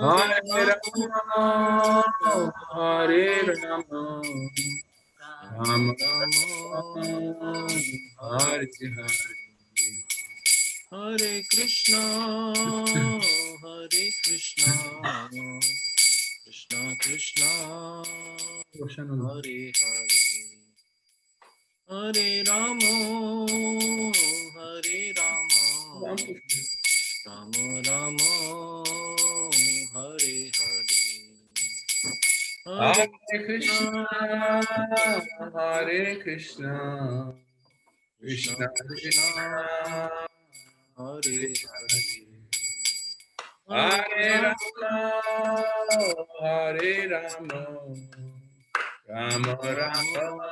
Hare Rama, Hare Rama, Rama Rama, Hare Hare. Hare Krishna, Hare Krishna, Krishna Krishna, Hare Hare, Hare Rama, Hare Rama, Rama Rama, Hare Hare. Hare Krishna, Hare Krishna, Krishna Krishna, Hare Hare, Hare Rama, Hare Rama, Rama Rama,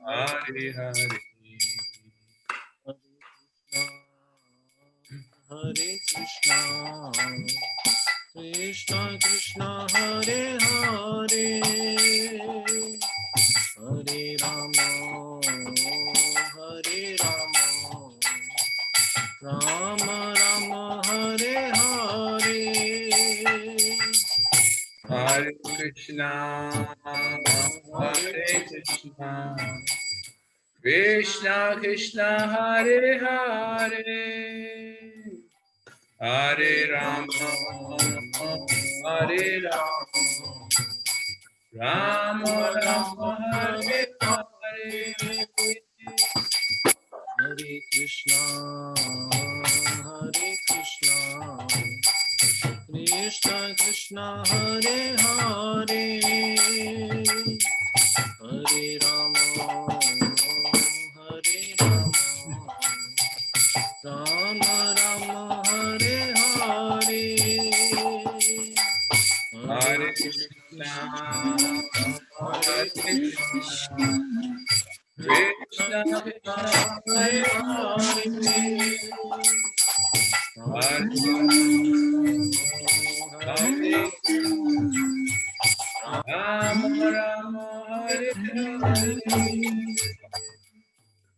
Hare Hare. Hare Krishna, Krishna Krishna, Hare Hare, Hare Rama, Hare Rama, Rama Rama, Hare Hare. Hare Krishna, Hare Krishna, Krishna Krishna, Hare Hare, Hare Rama, Hare Rama, Rama Rama, Hare Hare. Hare Krishna, Hare Krishna, Krishna Krishna, Hare Hare, Hare Rama, Hare Rama, Rama Rama, Hare Hare. Hare Krishna, Hare Krishna, Krishna Krishna, Hare Hare, Hare Hare, Rama Rama, Hare Hare. Hare Krishna, Hare Krishna, Krishna Krishna, Hare Hare, Hare Rama, Hare Rama, Rama Rama, Hare Hare.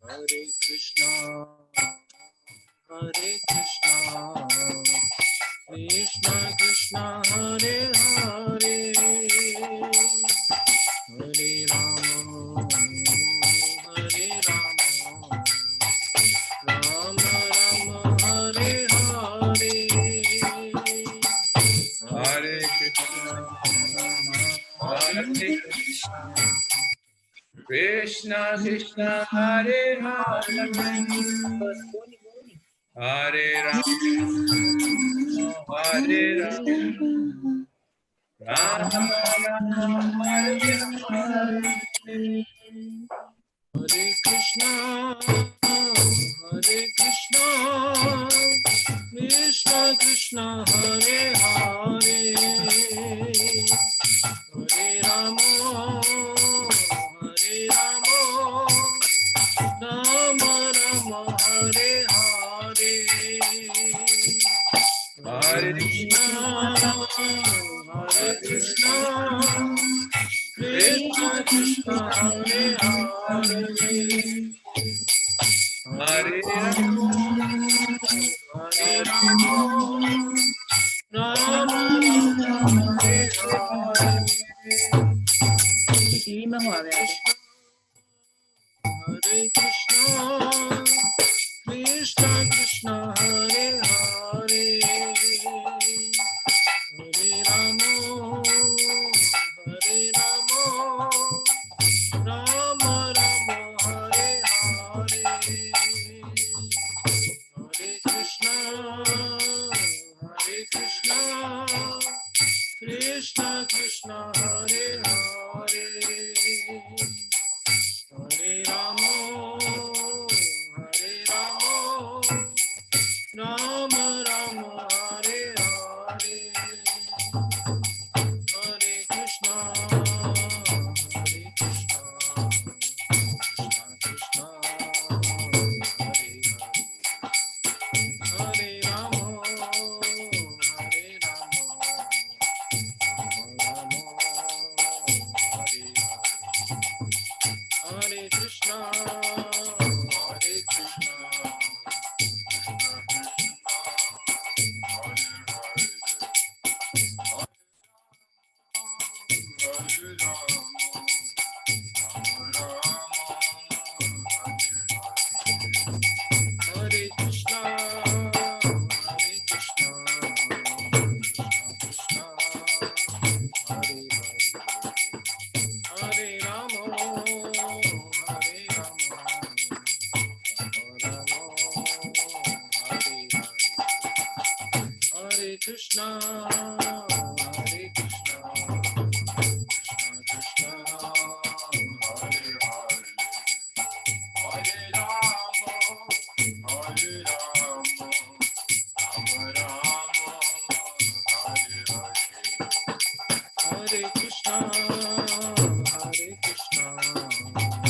Hare Krishna, Hare Krishna, Krishna Krishna, Hare Hare, Hare Rama, Hare Rama, Rama Rama, Hare Hare. Hare Krishna, Hare Krishna, Krishna Krishna, Hare Hare, Hare Rama, Hare Rama, Rama Rama, Hare Hare, Hare Krishna, Hare Krishna, Krishna Krishna, Hare Hare, Hare Rama, Hare Rama, Rama Rama, Hare Hare. Hare Krishna, Krishna Krishna, Hare Hare, Hare Rama, Hare Rama, Rama Rama, Hare Hare, Hare Krishna, Hare Krishna, Krishna Krishna, Hare Hare. Krishna, Hare Krishna, Krishna Krishna, Hare Krishna, Krishna Krishna, Hare Hare,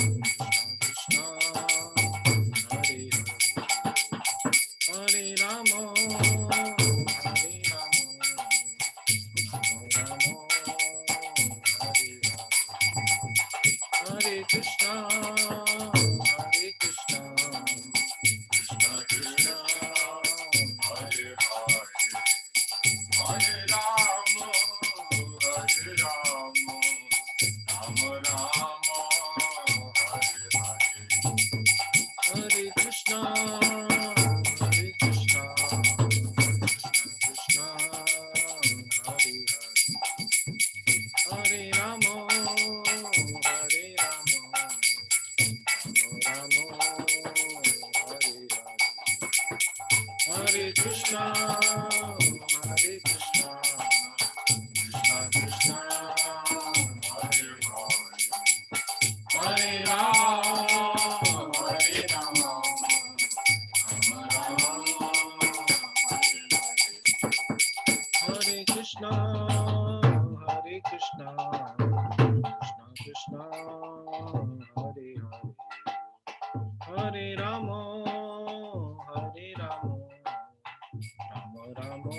Hare Rama, Hare Rama, Rama Hare Hare Krishna, Hare Krishna, Krishna Krishna, Hare Hare, Hare Rama, Hare Rama, Rama Rama, Hare Hare, Hare Krishna, Hare Krishna, Krishna Krishna, Hare Hare, Hare Rama, Hare Rama, Rama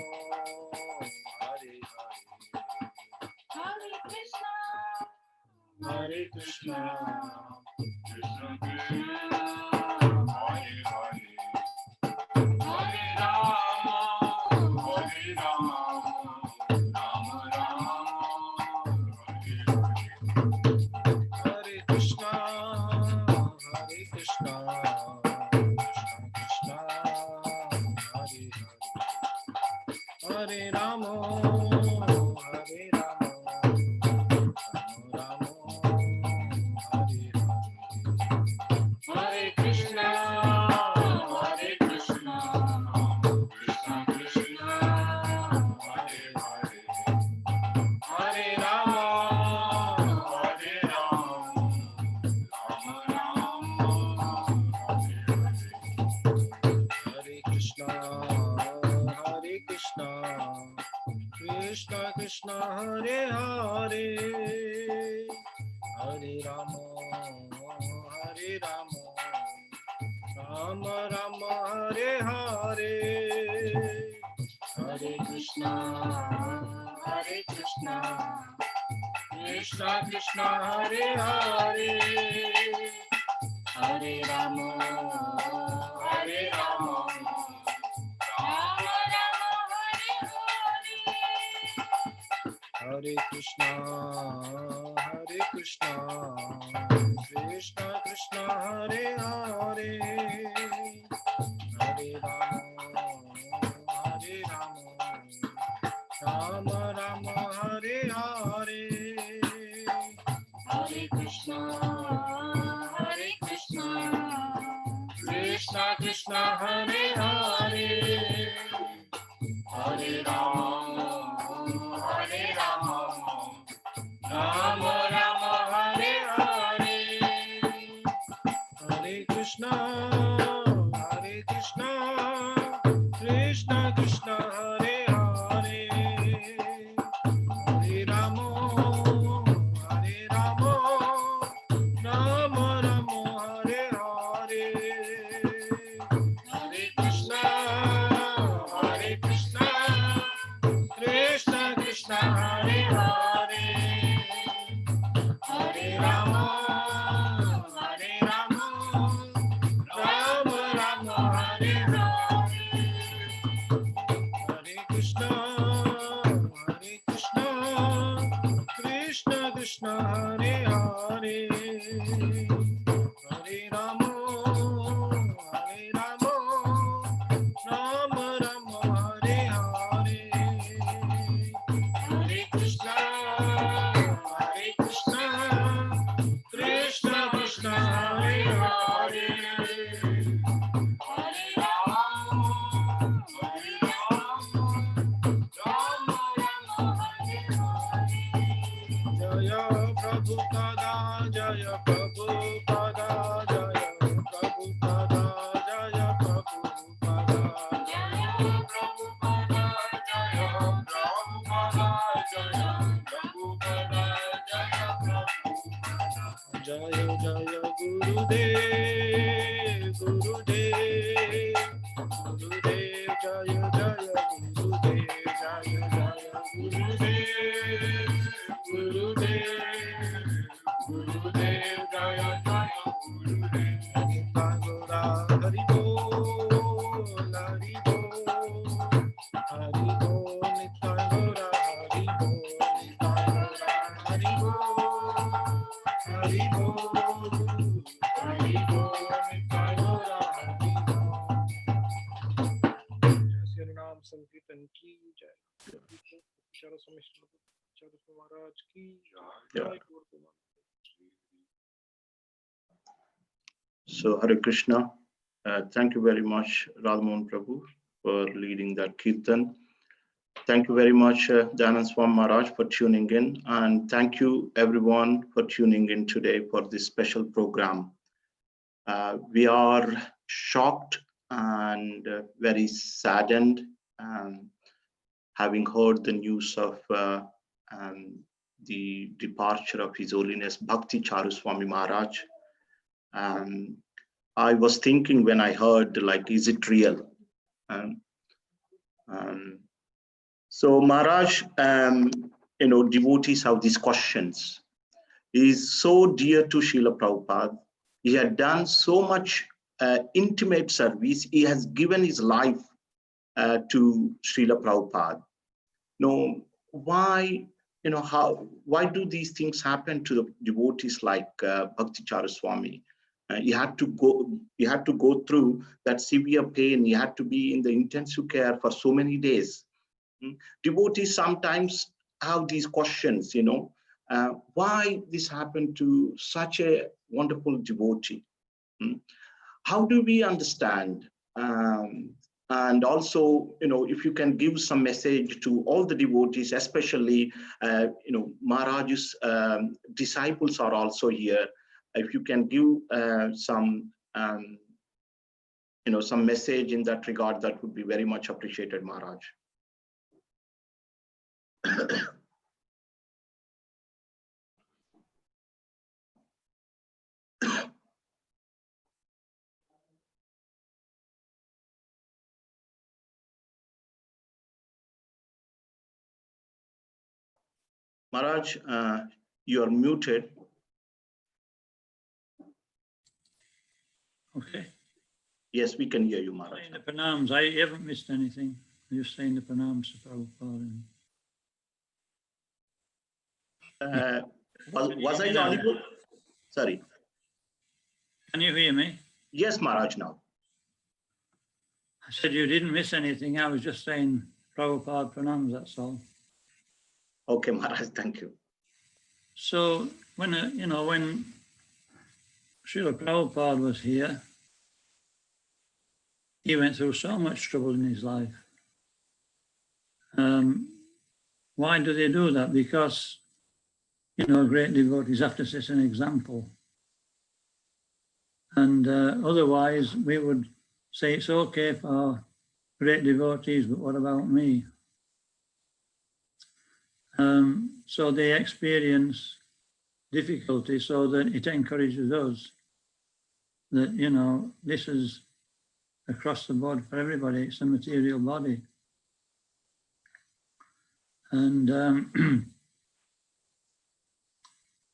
Hare Hare, Hare Krishna, Hare Krishna, Krishna Krishna, Hare Hare, Hare Rama, Hare Rama, Rama Hare Krishna, Hare Krishna, Krishna Krishna, Hare Hare, Hare Rama, Hare Rama, Rama Rama, Hare Hare, Hare Krishna, Hare Krishna, Krishna Krishna, Hare Hare, Hare Rama, Hare Rama, Rama Rama, Hare Hare, Hare Krishna, Hare Krishna, Krishna Krishna, Hare Hare, Hare Rama, Hare Rama, Rama Hare Hare, Hare Krishna, Hare Krishna, Krishna Krishna, Hare Hare, Hare Rama, Hare Rama, Rama Rama, Hare Hare, Hare Krishna, Hare Krishna, Krishna Krishna, Hare Hare, Hare Rama, Hare Rama, Rama Rama, Hare Hare, Hare Krishna, Hare Krishna, Krishna Krishna, Hare Hare, Hare Rama, Hare Rama, Rama Rama, Hare Hare, Hare Krishna, Hare Krishna, Krishna Krishna, Hare Hare, Hare Rama, Hare Rama, Rama Rama, Hare Hare, Hare Krishna, Hare Krishna, Krishna Krishna, Hare Hare, Hare Rama, Hare Rama, Rama Rama, Hare Hare, Hare Krishna, Hare Krishna, Krishna Krishna, Hare Hare, Hare Rama, Hare Rama, Rama Rama, Hare Hare, Hare Krishna, Hare Krishna, Krishna Krishna, Hare Hare, Hare Rama, Hare Rama, Rama Rama, Hare Hare, Hare Krishna, Hare Krishna, Krishna Krishna, Hare Hare, Hare Rama, Hare Rama, Rama Rama, Hare Hare, Hare Krishna, Hare Krishna, Krishna Krishna, Hare Hare, Hare Rama, Hare Rama, Gurudev, Gurudev, Gurudev, Jaya Jaya, Gurudev, Jaya Jaya, Gurudev, Gurudev, Gurudev, Jaya Jaya, Gurudev. Nitangora, Hari Bol, Hari Bol, Hari Bol, Nitangora, Hari Bol, Nitangora, Hari Bol, Hari Bol, Hari Bol, Nitangora, Hari Bol. जय श्री राम संकीर्तन की जय। Bhakti Charu Swami Charu Maharaj की जय। So Hare Krishna, thank you very much Radhamohan Prabhu for leading that kirtan. Thank you very much Dayanand Swami Maharaj for tuning in, and thank you everyone for tuning in today for this special program. We are shocked and very saddened having heard the news of the departure of His Holiness Bhakti Charu Swami Maharaj. I was thinking when I heard, like, is it real? So Maharaj, devotees have these questions. He is so dear to Srila Prabhupada. He had done so much intimate service. He has given his life to Srila Prabhupada. Why do these things happen to the devotees like Bhakti Charu Swami? He had to go through that severe pain. He had to be in the intensive care for so many days. Devotees sometimes have these questions, why this happened to such a wonderful devotee? How do we understand? And also, if you can give some message to all the devotees, especially, Maharaj's disciples are also here. If you can give some message in that regard, that would be very much appreciated, Maharaj. Maharaj, you are muted. Okay. Yes, we can hear you, Maharaj. Saying the pranams, I haven't missed anything. I'm just saying the pranams to Prabhupada. Was I audible? Sorry. Can you hear me? Yes, Maharaj, now. I said you didn't miss anything. I was just saying Prabhupada pranams, that's all. Okay, Maharaj, thank you. So when Srila Prabhupada was here, he went through so much trouble in his life. Why do they do that? Because, great devotees have to set an example. And otherwise, we would say it's okay for great devotees, but what about me? So they experience difficulty so that it encourages us that, this is across the board for everybody. It's a material body. And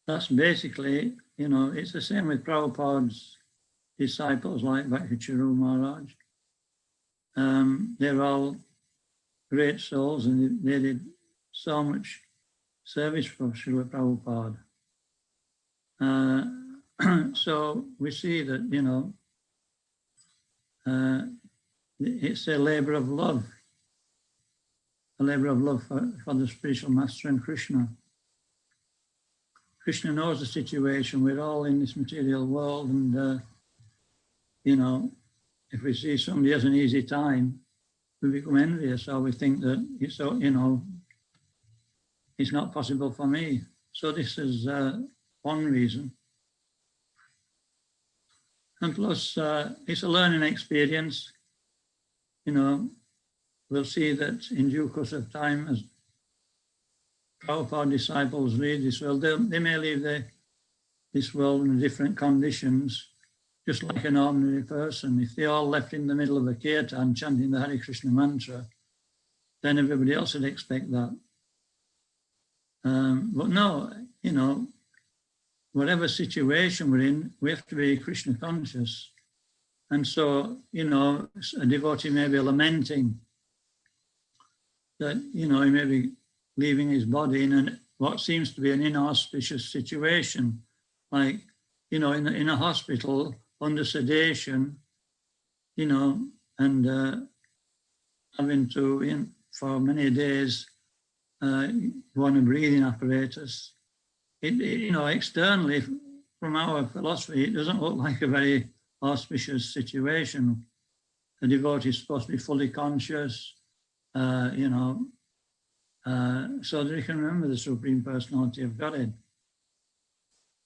that's basically, it's the same with Prabhupada's disciples like Bhakti Charu Maharaj. They're all great souls and they did so much service for Srila Prabhupada. So we see that, it's a labor of love for the spiritual master and Krishna. Krishna knows the situation. We're all in this material world, and if we see somebody has an easy time, we become envious, or we think that it's not possible for me. So this is one reason. And plus, it's a learning experience. We'll see that in due course of time, as Prabhupada disciples read this, well, they may leave the this world in different conditions, just like an ordinary person. If they all left in the middle of a kirtan chanting the Hare Krishna mantra, then everybody else would expect that. But no, you know, whatever situation we're in, we have to be Krishna conscious. And so, you know, a devotee may be lamenting that, you know, he may be leaving his body in what seems to be an inauspicious situation, like, you know, in a hospital under sedation, you know, and having to, for many days, go on a breathing apparatus. You know, externally, from our philosophy, it doesn't look like a very auspicious situation. The devotee is supposed to be fully conscious, you know, so that he can remember the Supreme Personality of Godhead.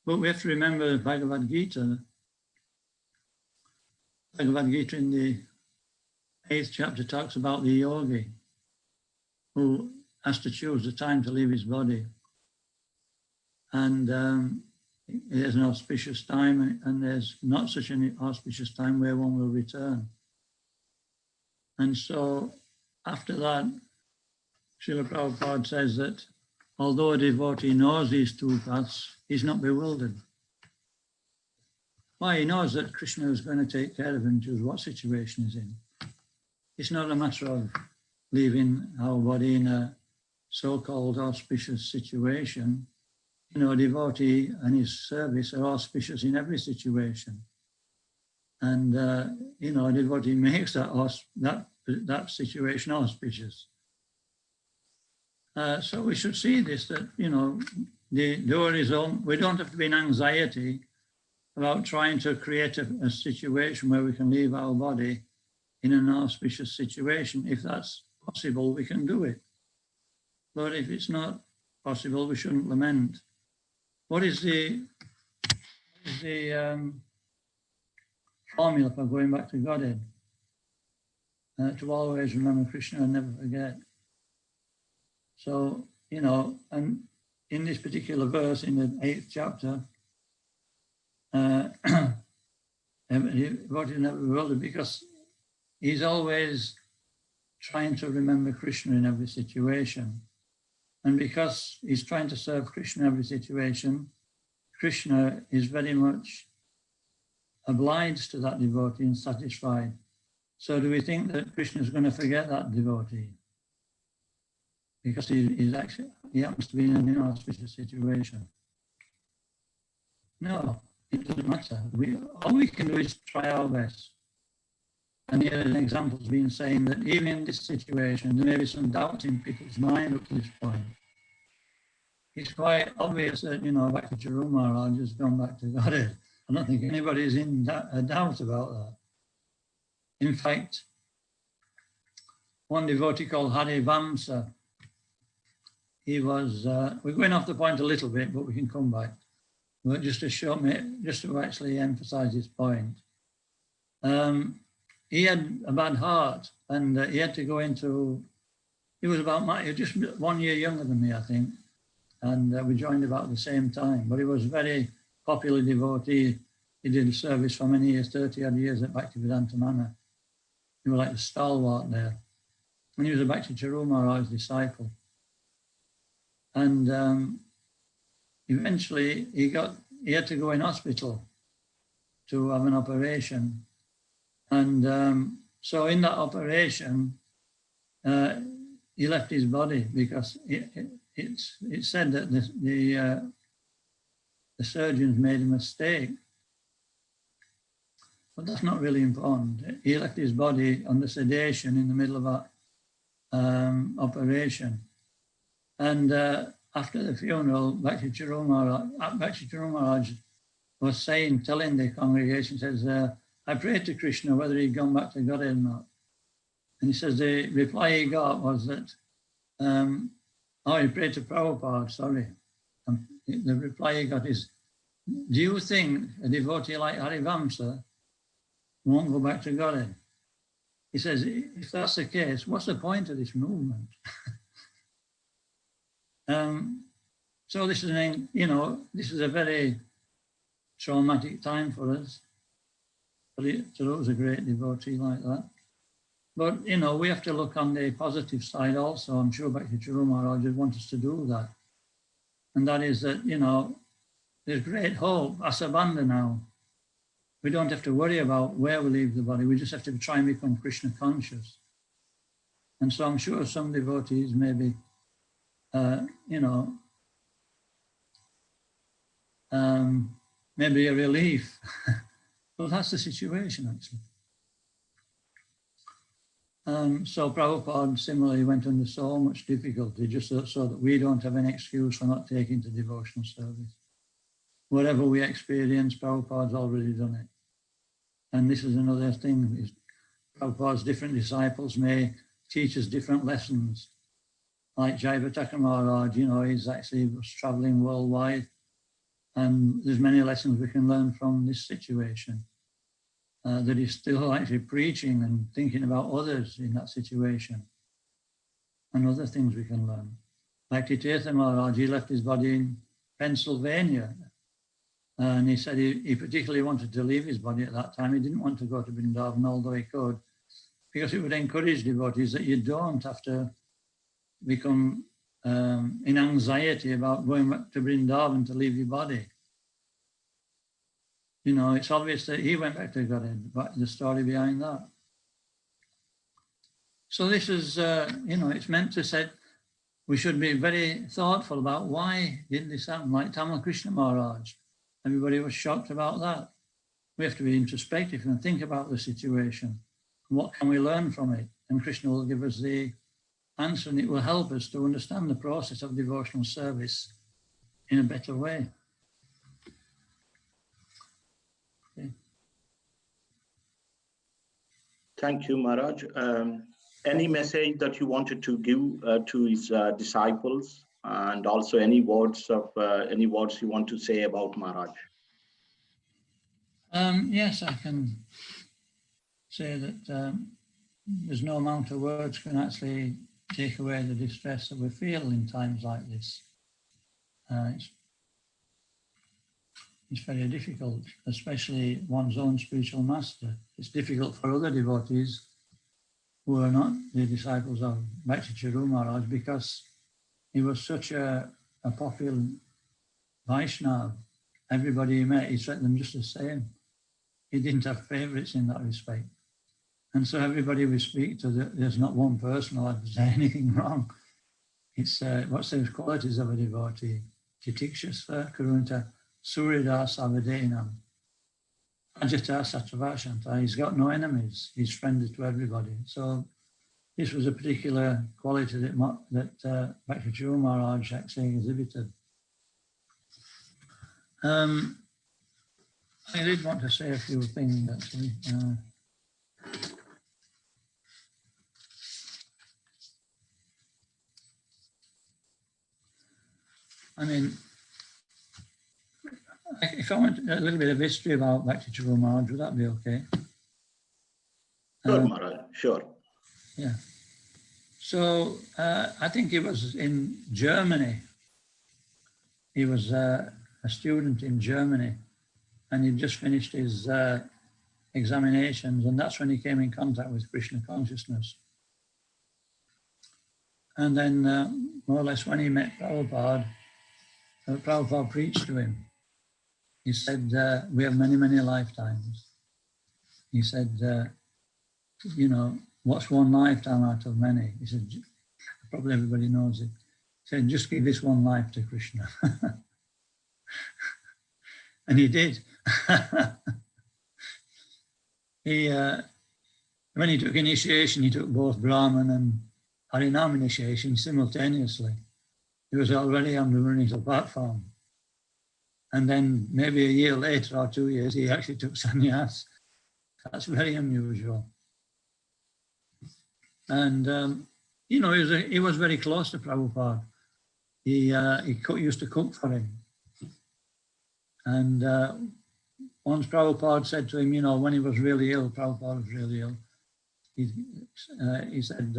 But we have to remember the Bhagavad Gita. Bhagavad Gita in the 8th chapter talks about the yogi who has to choose the time to leave his body. And there's an auspicious time and there's not such an auspicious time where one will return. And so after that, Srila Prabhupada says that although a devotee knows these two paths, he's not bewildered. Why? He knows that Krishna is going to take care of him, choose what situation he's in. It's not a matter of leaving our body in a so-called auspicious situation. You know, a devotee and his service are auspicious in every situation. And, you know, a devotee makes that situation auspicious. So we should see this, that, you know, the door is on. We don't have to be in anxiety about trying to create a situation where we can leave our body in an auspicious situation. If that's possible, we can do it. But if it's not possible, we shouldn't lament. What is the formula for going back to Godhead? To always remember Krishna and never forget. So, you know, and in this particular verse, in the 8th chapter, devotee never bewildered, because he's always trying to remember Krishna in every situation. And because he's trying to serve Krishna in every situation, Krishna is very much obliged to that devotee and satisfied. So do we think that Krishna is going to forget that devotee? Because he happens to be in an inauspicious situation. No, it doesn't matter. All we can do is try our best. And here an example has been saying that even in this situation, there may be some doubt in people's mind up to this point. It's quite obvious that, you know, Bhakti Charu Maharaj has gone back to Godhead. I don't think anybody's in a doubt about that. In fact, one devotee called Hari Vamsa, he was, we're going off the point a little bit, but we can come back. But just to actually emphasize his point. He had a bad heart, and he had to go into, he was just 1 year younger than me, I think. And we joined about the same time, but he was a very popular devotee. He did service for many years, 30 odd years at Bhaktivedanta Manor. He was like a stalwart there. And he was a Bhakti Charu Maharaj disciple. And eventually he had to go in hospital to have an operation. And so in that operation, he left his body because it's said that the surgeons made a mistake. But that's not really important. He left his body under sedation in the middle of that operation. And after the funeral, Bhakti Charu Maharaj was telling the congregation, says, I prayed to Krishna whether he'd gone back to Godhead or not. And he says the reply he got was that, he prayed to Prabhupada, sorry. And the reply he got is, do you think a devotee like Harivamsa won't go back to Godhead? He says, if that's the case, what's the point of this movement? So this is this is a very traumatic time for us. But Thoreau was a great devotee like that. But, you know, we have to look on the positive side also. I'm sure Bhakti Charu Maharaj would want us to do that. And that is that, you know, there's great hope, asabandha now. We don't have to worry about where we leave the body. We just have to try and become Krishna conscious. And so I'm sure some devotees maybe, you know, maybe a relief. Well, that's the situation, actually. So Prabhupada similarly went under so much difficulty just so that we don't have an excuse for not taking to devotional service. Whatever we experience, Prabhupada's already done it. And this is another thing. Prabhupada's different disciples may teach us different lessons. Like Jayapataka Maharaj, you know, he's actually was traveling worldwide. And there's many lessons we can learn from this situation. That he's still actually preaching and thinking about others in that situation. And other things we can learn. Like Tirtha Maharaj, he left his body in Pennsylvania. And he said he particularly wanted to leave his body at that time. He didn't want to go to Vrindavan, although he could, because it would encourage devotees that you don't have to become in anxiety about going back to Vrindavan to leave your body. You know, it's obvious that he went back to Godhead, but the story behind that. So this is, you know, it's meant to say we should be very thoughtful about why did this happen, like Tamal Krishna Maharaj. Everybody was shocked about that. We have to be introspective and think about the situation. What can we learn from it? And Krishna will give us the answer, and it will help us to understand the process of devotional service in a better way. Okay. Thank you, Maharaj. Any message that you wanted to give to his disciples, and also any words you want to say about Maharaj? Yes, I can say that there's no amount of words can actually take away the distress that we feel in times like this. It's very difficult, especially one's own spiritual master. It's difficult for other devotees who are not the disciples of Bhakti Charu Maharaj, because he was such a popular Vaishnava. Everybody he met, he treated them just the same. He didn't have favorites in that respect. And so everybody we speak to, there's not one person who had to say anything wrong. It's what's those qualities of a devotee? Titikshasva karunta surida savadenam ajata sattvashanta. He's got no enemies. He's friendly to everybody. So this was a particular quality that Bhakti Charu Maharaj actually exhibited. I did want to say a few things actually. I mean, if I went a little bit of history about Bhakti Charu Maharaj, would that be okay? Sure, Maharaj, sure. Yeah. So I think he was in Germany. He was a student in Germany, and he'd just finished his examinations, and that's when he came in contact with Krishna consciousness. And then more or less when he met Prabhupada, Prabhupada preached to him. He said, we have many, many lifetimes. He said, you know, what's one lifetime out of many? He said, probably everybody knows it. He said, just give this one life to Krishna. And he did. When he took initiation, he took both Brahman and Harinam initiation simultaneously. He was already on the running platform. And then maybe a year later or 2 years, he actually took sannyas. That's very unusual. And, you know, he was very close to Prabhupada. He used to cook for him. And once Prabhupada said to him, you know, when he was really ill, Prabhupada was really ill, he said,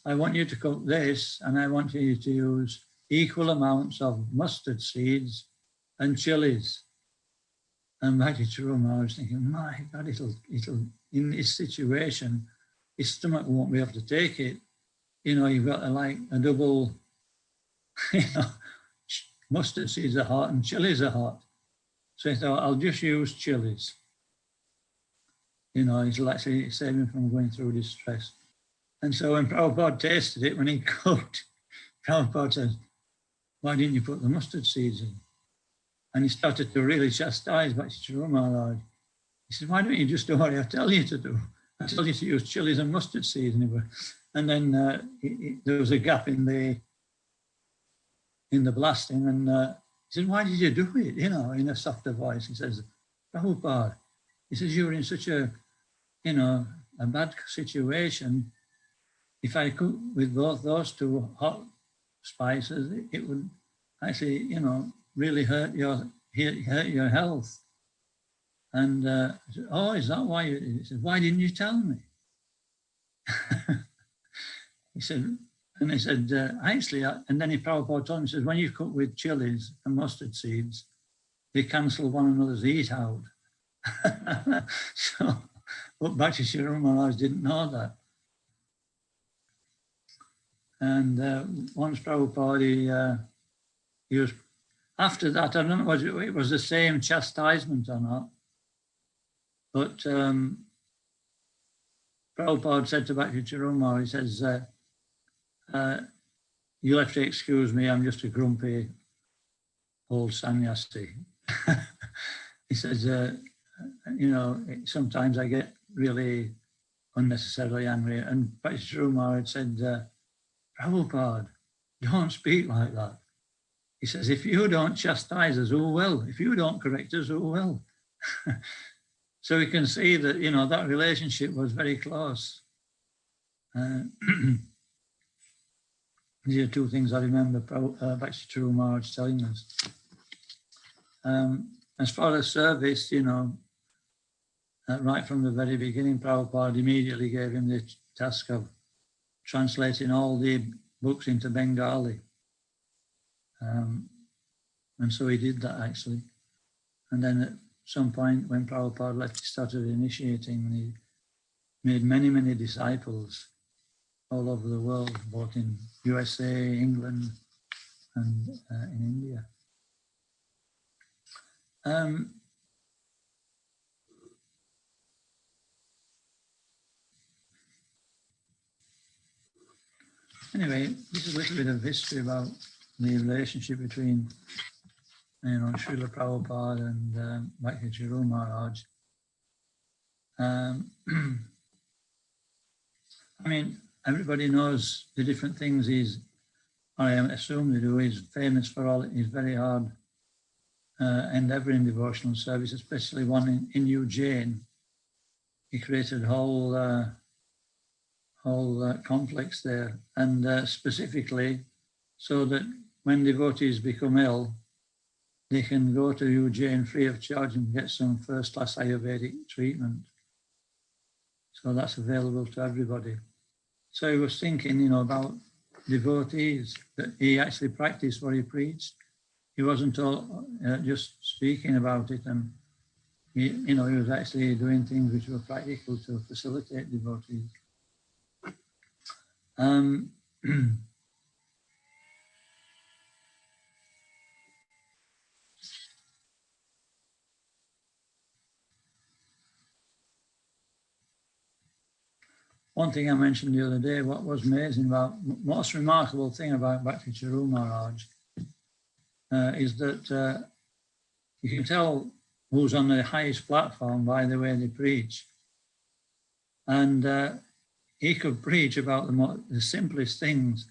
I want you to cook this, and I want you to use equal amounts of mustard seeds and chilies. And Bhakti Charu Maharaj was thinking, my God, it'll, in this situation, his stomach won't be able to take it. You know, you've got like a double, you know, mustard seeds are hot and chilies are hot. So he thought, I'll just use chilies. You know, it'll actually save him from going through distress. And so when Prabhupada tasted it, when he cooked, Prabhupada said, why didn't you put the mustard seeds in? And he started to really chastise Bhakti Charu Maharaj. He said, why don't you just do what I tell you to do? I tell you to use chilies and mustard seeds. And then there was a gap in the blasting, and he said, why did you do it? You know, in a softer voice. He says, Prabhupada, he says, you were in such a, you know, a bad situation. If I cook with both those two hot spices, it would actually, you know, really hurt your health. And I said, oh, is that why you did it? He said, why didn't you tell me? He said, and they said, actually, and then Prabhupada told him, he says, when you cook with chilies and mustard seeds, they cancel one another's heat out. So, but Bhakti Charu Maharaj didn't know that. And once Prabhupada, he was, after that, I don't know whether it was the same chastisement or not, but Prabhupada said to Bhakti Charu Maharaj, he says, you'll have to excuse me, I'm just a grumpy old sannyasi. He says, you know, sometimes I get really unnecessarily angry. And Bhakti Charu Maharaj said, Prabhupada, don't speak like that. He says, if you don't chastise us, who will? If you don't correct us, who will? So we can see that, you know, that relationship was very close. These are two things I remember Bhakti Charu Maharaj telling us. As far as service, you know, right from the very beginning, Prabhupada immediately gave him the task of translating all the books into Bengali. And so he did that actually. And then at some point when Prabhupada left, he started initiating, and he made many, many disciples all over the world, both in USA, England, and in India. Anyway, this is a little bit of history about the relationship between, you know, Srila Prabhupada and Bhakti Charu Maharaj. I mean, everybody knows the different things I assume they do, he's famous for all his very hard endeavor in devotional service, especially one in Ujjain. He created a whole complex there, and specifically so that when devotees become ill, they can go to Ujjain free of charge and get some first-class Ayurvedic treatment. So that's available to everybody. So he was thinking, you know, about devotees, that he actually practiced what he preached. He wasn't all, just speaking about it, and he, you know, he was actually doing things which were practical to facilitate devotees. One thing I mentioned the other day, what was amazing about, most remarkable thing about Bhakti Charu Maharaj is that you can tell who's on the highest platform by the way they preach. And he could preach about the simplest things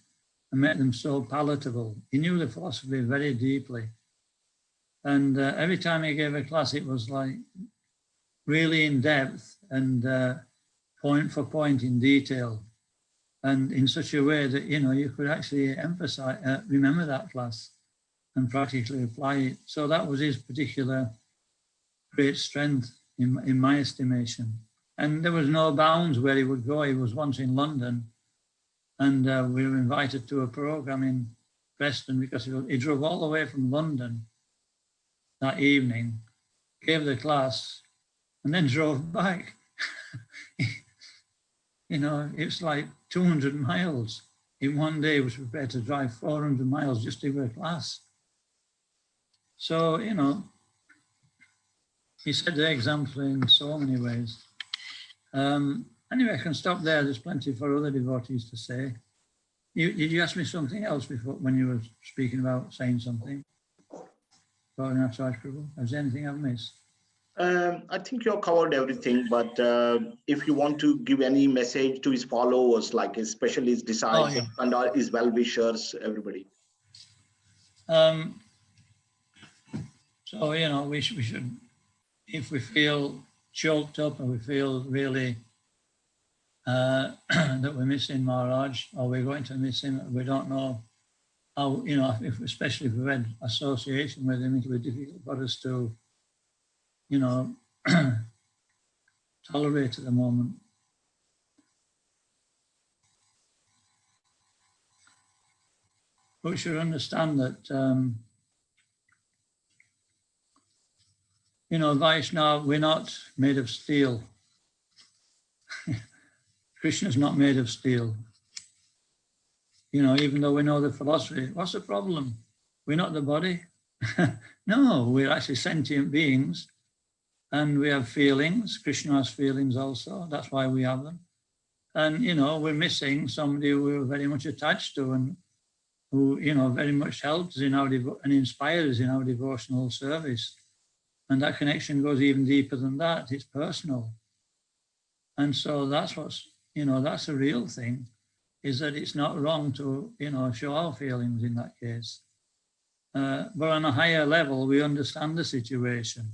and make them so palatable. He knew the philosophy very deeply. And every time he gave a class, it was like really in depth and point for point in detail, and in such a way that, you know, you could actually emphasize, remember that class and practically apply it. So that was his particular great strength in my estimation. And there was no bounds where he would go. He was once in London, and we were invited to a program in Preston because he drove all the way from London that evening, gave the class, and then drove back. You know, it's like 200 miles. In one day, he was prepared to drive 400 miles just to give a class. So, you know, he set the example in so many ways. Anyway, I can stop there. There's plenty for other devotees to say. Did you ask me something else before when you were speaking about saying something? Is there anything I've missed? I think you have covered everything, but if you want to give any message to his followers, like especially his disciples and his well-wishers, everybody. So, you know, we should, if we feel choked up and we feel really that we're missing Maharaj or we're going to miss him, we don't know how, you know, especially if we've had association with him, it will be difficult for us to, you know, tolerate at the moment. But we should understand that, you know, Vaishnava, we're not made of steel. Krishna's not made of steel. You know, even though we know the philosophy, what's the problem? We're not the body. No, we're actually sentient beings and we have feelings. Krishna has feelings also. That's why we have them. And, you know, we're missing somebody who we're very much attached to and who, you know, very much helps in our and inspires in our devotional service. And that connection goes even deeper than that. It's personal. And so that's what's, you know, that's a real thing, is that it's not wrong to, you know, show our feelings in that case. But on a higher level, we understand the situation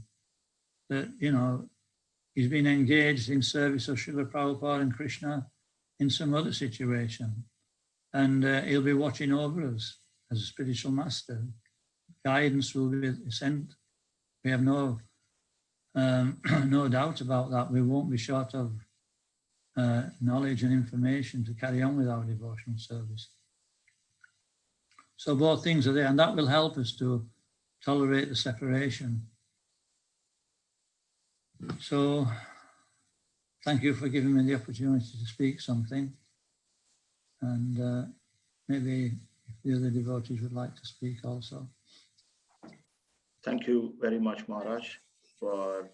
that, you know, he's been engaged in service of Srila Prabhupada and Krishna in some other situation. And he'll be watching over us as a spiritual master. Guidance will be sent. We have no doubt about that. We won't be short of knowledge and information to carry on with our devotional service. So both things are there, and that will help us to tolerate the separation. So thank you for giving me the opportunity to speak something. And maybe if the other devotees would like to speak also. Thank you very much, Maharaj, for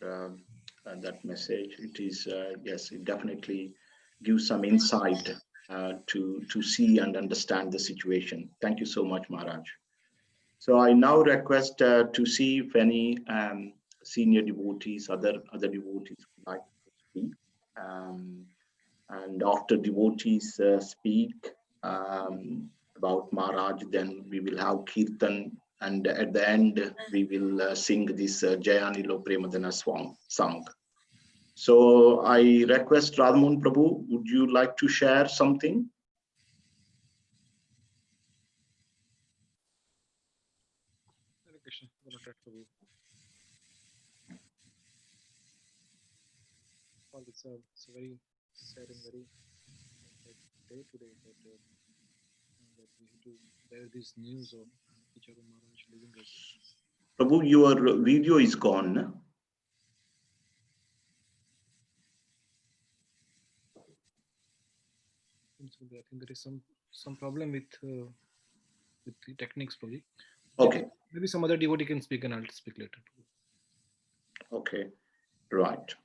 that message. It is, yes, it definitely gives some insight to see and understand the situation. Thank you so much, Maharaj. So I now request to see if any senior devotees, other devotees would like to speak. And after devotees speak about Maharaj, then we will have Kirtan, and at the end we will sing this Jayanilo Premadana song. So I request Radhamohan Prabhu, would you like to share something? Hare Krishna. Well, it's a very sad and very day today that we have to bear this news of Bhakti Charu Maharaj leaving us. Prabhu, your video is gone. No? I think there is some problem with the techniques, probably. Okay. Maybe some other devotee can speak and I'll speak later. Okay, right.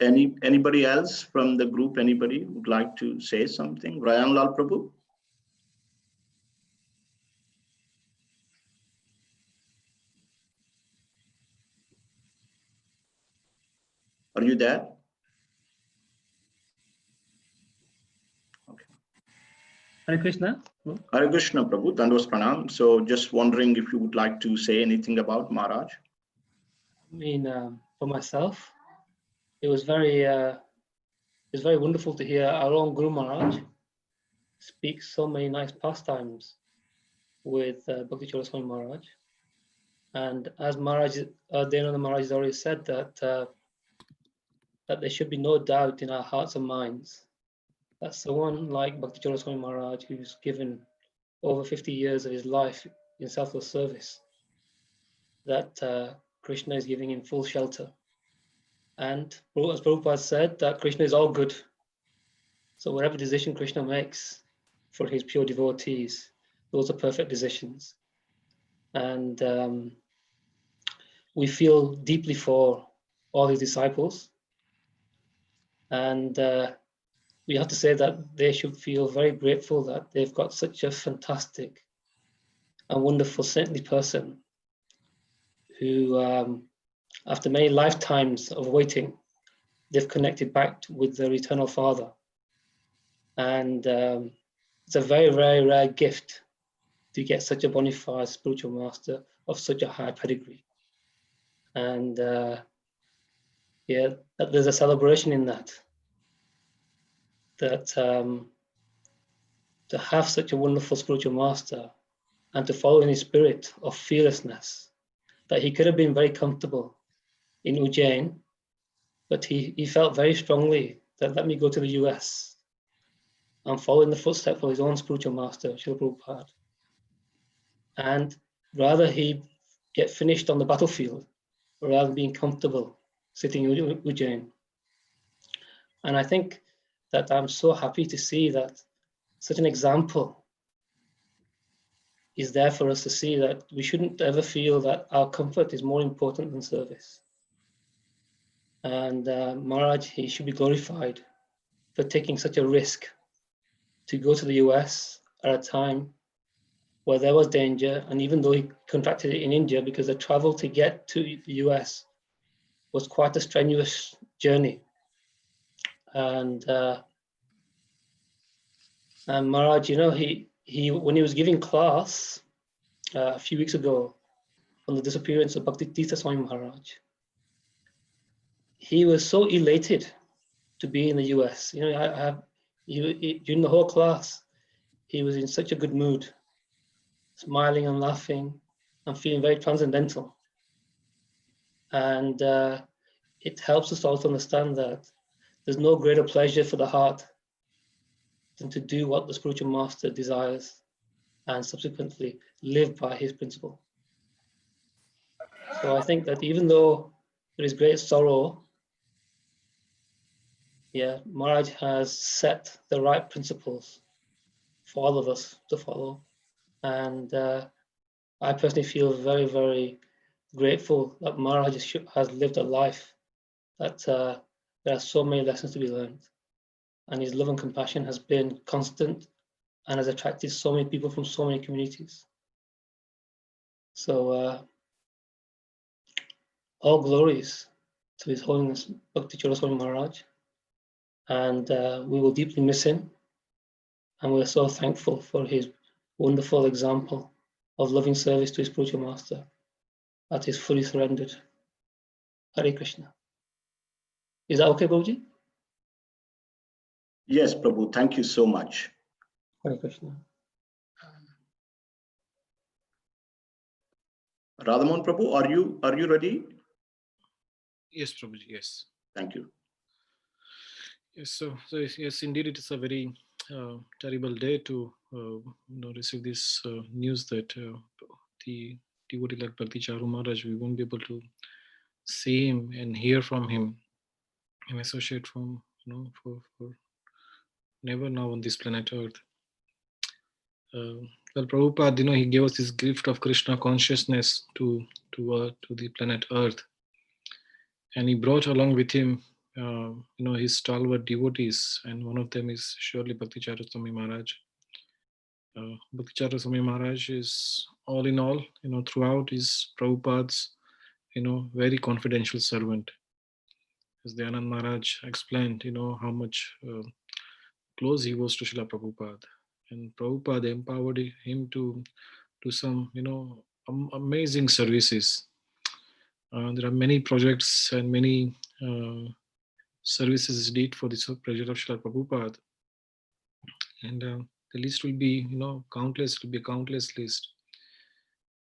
Anybody else from the group? Anybody would like to say something? Rayan Lal Prabhu? Are you there? Okay. Hare Krishna. Hare Krishna Prabhu, Dandos Pranam. So just wondering if you would like to say anything about Maharaj? I mean, for myself, it was very wonderful to hear our own Guru Maharaj speak so many nice pastimes with Bhakti Charu Swami Maharaj. And as Maharaj, Dayananda Maharaj has already said that there should be no doubt in our hearts and minds that someone like Bhakti Charu Swami Maharaj, who's given over 50 years of his life in selfless service, that Krishna is giving him full shelter. And as Prabhupada said, that Krishna is all good. So whatever decision Krishna makes for his pure devotees, those are perfect decisions. And we feel deeply for all his disciples. And we have to say that they should feel very grateful that they've got such a fantastic and wonderful saintly person who, after many lifetimes of waiting, they've connected back with their eternal Father. And it's a very, very rare gift to get such a bona fide spiritual master of such a high pedigree. And yeah, there's a celebration in that to have such a wonderful spiritual master and to follow in his spirit of fearlessness, that he could have been very comfortable in Ujjain, but he felt very strongly that let me go to the US and follow in the footsteps of his own spiritual master, Srila Prabhupada. And rather he get finished on the battlefield rather than being comfortable sitting in Ujjain. And I think that I'm so happy to see that such an example is there for us to see that we shouldn't ever feel that our comfort is more important than service. And Maharaj, he should be glorified for taking such a risk to go to the US at a time where there was danger. And even though he contracted it in India, because the travel to get to the US was quite a strenuous journey. And Maharaj, you know, he when he was giving class a few weeks ago on the disappearance of Bhakti Charu Swami Maharaj, he was so elated to be in the US. You know, during the whole class, he was in such a good mood, smiling and laughing and feeling very transcendental. And it helps us all to understand that there's no greater pleasure for the heart than to do what the spiritual master desires and subsequently live by his principle. So I think that even though there is great sorrow, yeah, Maharaj has set the right principles for all of us to follow. And I personally feel very, very grateful that Maharaj has lived a life that there are so many lessons to be learned. And his love and compassion has been constant and has attracted so many people from so many communities. So all glories to His Holiness Bhakti Charu Swami Maharaj. And we will deeply miss him. And we're so thankful for his wonderful example of loving service to his spiritual master that is fully surrendered. Hare Krishna. Is that okay, Prabhuji? Yes, Prabhu, thank you so much. Hare Krishna. Radhamohan Prabhu, are you ready? Yes, Prabhuji, yes. Thank you. Yes, so yes, indeed, it is a very terrible day to receive this news that the devotee like Bhakti Charu Maharaj, we won't be able to see him and hear from him and associate from for never now on this planet Earth. Well, Prabhupada, he gave us this gift of Krishna consciousness to the planet Earth, and he brought along with him his stalwart devotees, and one of them is surely Bhakti Charu Swami Maharaj. Bhakti Charu Swami Maharaj is all in all, throughout his Prabhupada's, very confidential servant. As the Anand Maharaj explained, how much close he was to Srila Prabhupada, and Prabhupada empowered him to do some, amazing services. There are many projects and many services did for the pleasure of Srila Prabhupada, and the list will be countless. It will be a countless list.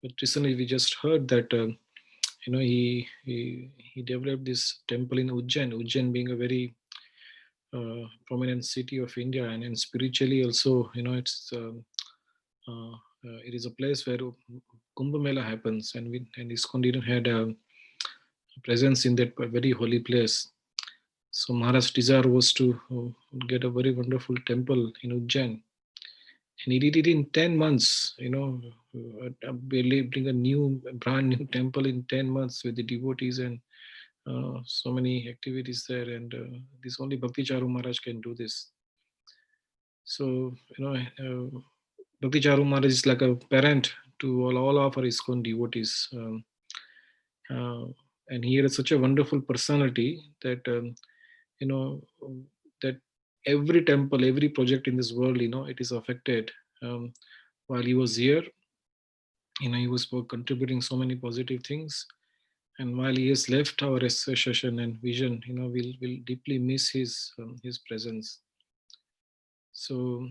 But recently we just heard that he developed this temple in Ujjain being a very prominent city of India, and spiritually also it's It is a place where Kumbh Mela happens, and ISKCON didn't had a presence in that very holy place. So Maharaj's desire was to get a very wonderful temple in Ujjain, and he did it in 10 months. Building a brand new temple in 10 months with the devotees and so many activities there, and this only Bhakti Charu Maharaj can do this. So Bhakti Charu Maharaj is like a parent to all of our ISKCON devotees, and he had such a wonderful personality that that every temple, every project in this world, it is affected. While he was here, he was contributing so many positive things. And while he has left our association and vision, we'll deeply miss his presence. So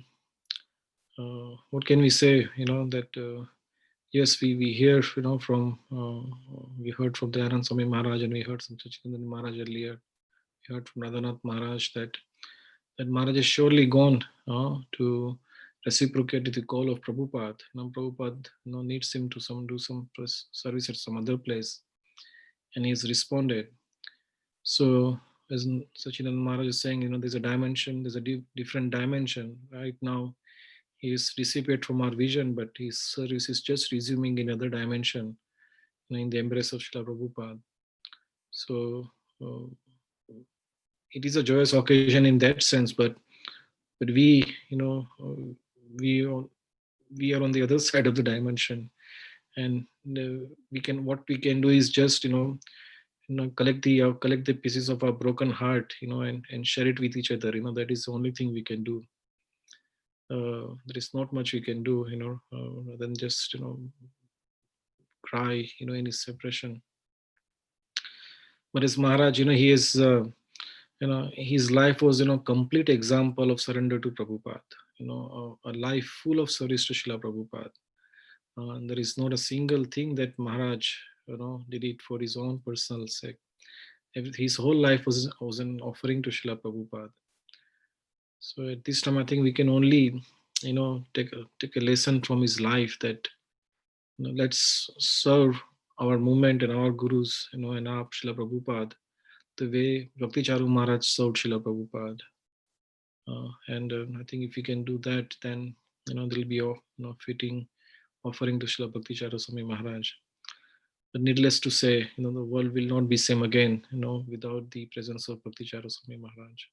what can we say? That yes, we hear from we heard from the Anand Swami Maharaj, and we heard from Sachidanand Maharaj earlier. We heard from Radhanath Maharaj that Maharaj is surely gone to reciprocate the call of Prabhupada. Prabhupada needs him to do some service at some other place, and he's responded. So as Sachidanand Maharaj is saying, there's a dimension, there's a different dimension. Right now, he is recipient from our vision, but his service is just resuming in another dimension, in the embrace of Srila Prabhupada. So it is a joyous occasion in that sense, but we, we are on the other side of the dimension, and what we can do is just collect the pieces of our broken heart, and share it with each other. That is the only thing we can do. There is not much we can do, rather than just cry, in his separation. But as Maharaj, he is his life was complete example of surrender to Prabhupada. A life full of service to Srila Prabhupada. There is not a single thing that Maharaj did it for his own personal sake. His whole life was an offering to Srila Prabhupada. So at this time, I think we can only take a lesson from his life, that let's serve our movement and our gurus, and our Srila Prabhupada the way Bhakti Charu Maharaj served Srila Prabhupada. And I think if we can do that, then there'll be a fitting offering to Srila Bhakti Charu Swami Maharaj. But needless to say, the world will not be same again, without the presence of Bhakti Charu Swami Maharaj.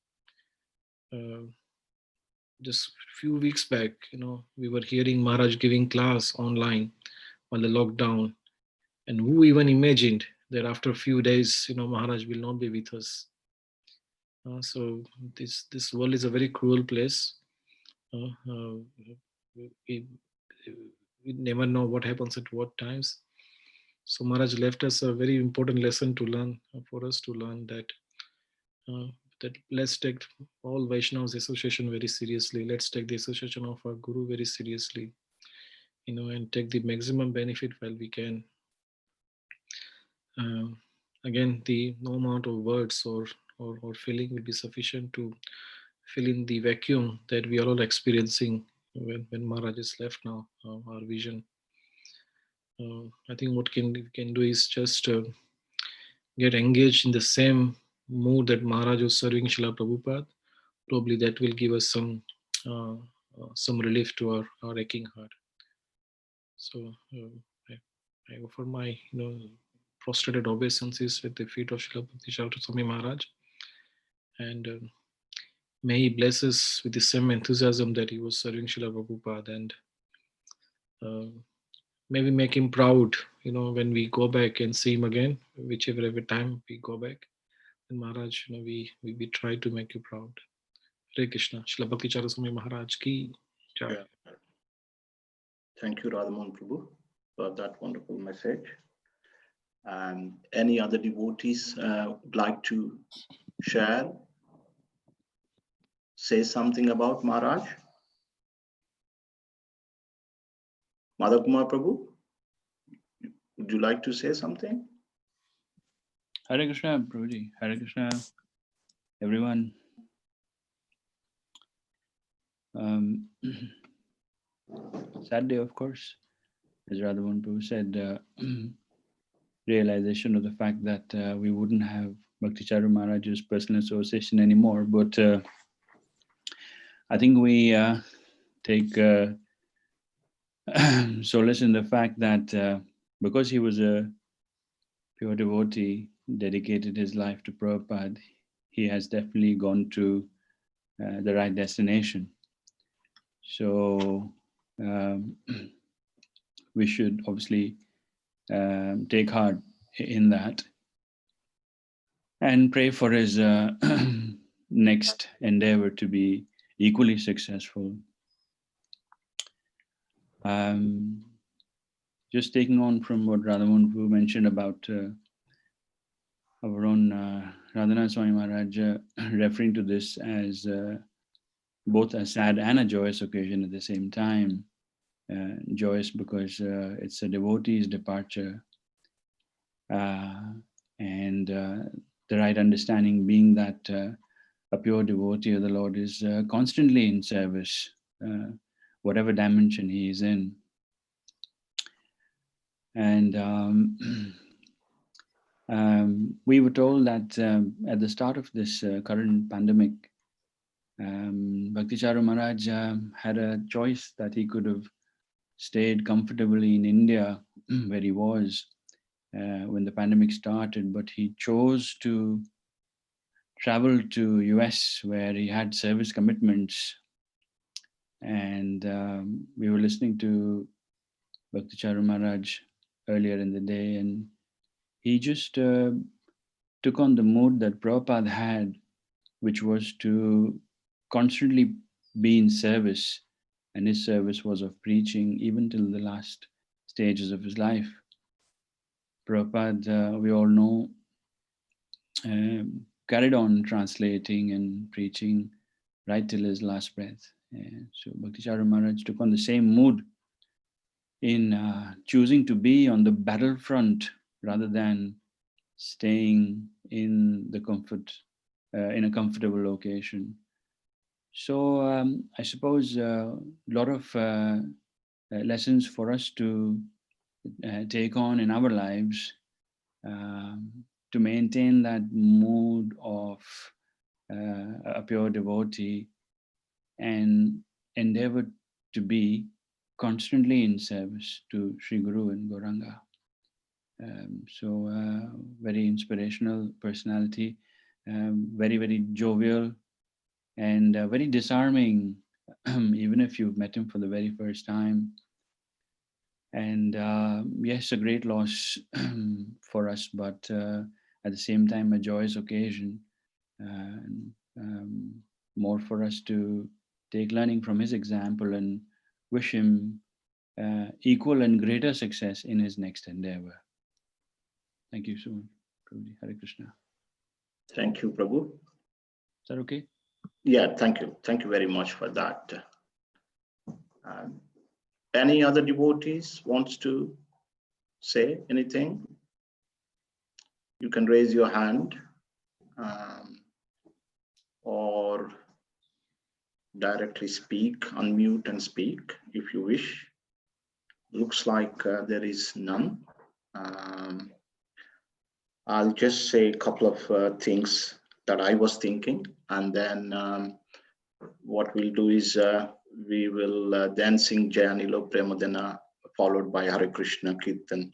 Just a few weeks back, we were hearing Maharaj giving class online while the lockdown, and who even imagined that after a few days, Maharaj will not be with us. So this world is a very cruel place. We never know what happens at what times. So Maharaj left us a very important lesson to learn, for us to learn, that let's take all Vaishnavas association very seriously. Let's take the association of our Guru very seriously, and take the maximum benefit while we can. Again, no amount of words or feeling will be sufficient to fill in the vacuum that we are all experiencing when Maharaj is left now, our vision. I think what we can do is just get engaged in the same mood that Maharaj was serving Srila Prabhupada. Probably that will give us some relief to our aching heart. So I offer my prostrated obeisances at the feet of Srila Bhakti Charu Swami Maharaj, and may he bless us with the same enthusiasm that he was serving Srila Prabhupada, and may we make him proud, when we go back and see him again, whichever every time we go back. And Maharaj, we try to make you proud. Hare Krishna. Srila Bhakti Charu Swami Maharaj ki jai. Yeah. Thank you, Radhamohan Prabhu, for that wonderful message. Any other devotees would like to share, say something about Maharaj? Madhav Kumar Prabhu, would you like to say something? Hare Krishna, Prabhuji. Hare Krishna, everyone. sad day, of course. As Radhamohan Prabhu said, realization of the fact that we wouldn't have Bhakti Charu Maharaj's personal association anymore. But I think we take solace in the fact that because he was a pure devotee, dedicated his life to Prabhupada, he has definitely gone to the right destination. So we should obviously take heart in that and pray for his next endeavor to be equally successful. Just taking on from what Radhamohan Prabhu mentioned about our own Radhanath Swami Maharaj, referring to this as both a sad and a joyous occasion at the same time. Joyous because it's a devotee's departure, and the right understanding being that a pure devotee of the Lord is constantly in service, whatever dimension he is in. And we were told that at the start of this current pandemic, Bhakti Charu Maharaj had a choice that he could have stayed comfortably in India where he was when the pandemic started, but he chose to travel to US where he had service commitments. And we were listening to Bhakti Charu Maharaj earlier in the day, and he just took on the mood that Prabhupada had, which was to constantly be in service, and his service was of preaching even till the last stages of his life. Prabhupada, we all know, carried on translating and preaching right till his last breath. So Bhakti Charu Maharaj took on the same mood in choosing to be on the battlefront rather than staying in the comfort, in a comfortable location. So I suppose a lot of lessons for us to take on in our lives to maintain that mood of a pure devotee and endeavor to be constantly in service to Sri Guru and Gauranga. So very inspirational personality, very, very jovial and very disarming, even if you've met him for the very first time. And yes, a great loss for us, but at the same time, a joyous occasion. More for us to take learning from his example and wish him equal and greater success in his next endeavor. Thank you so much, Prabhuji. Hare Krishna. Thank you, Prabhu. Is that okay? Yeah, thank you. Thank you very much for that. Any other devotees wants to say anything? You can raise your hand or directly speak, unmute and speak if you wish. Looks like there is none. I'll just say a couple of things that I was thinking, and then what we'll do is we will then sing Jayanilo Premadana, followed by Hare Krishna Kirtan.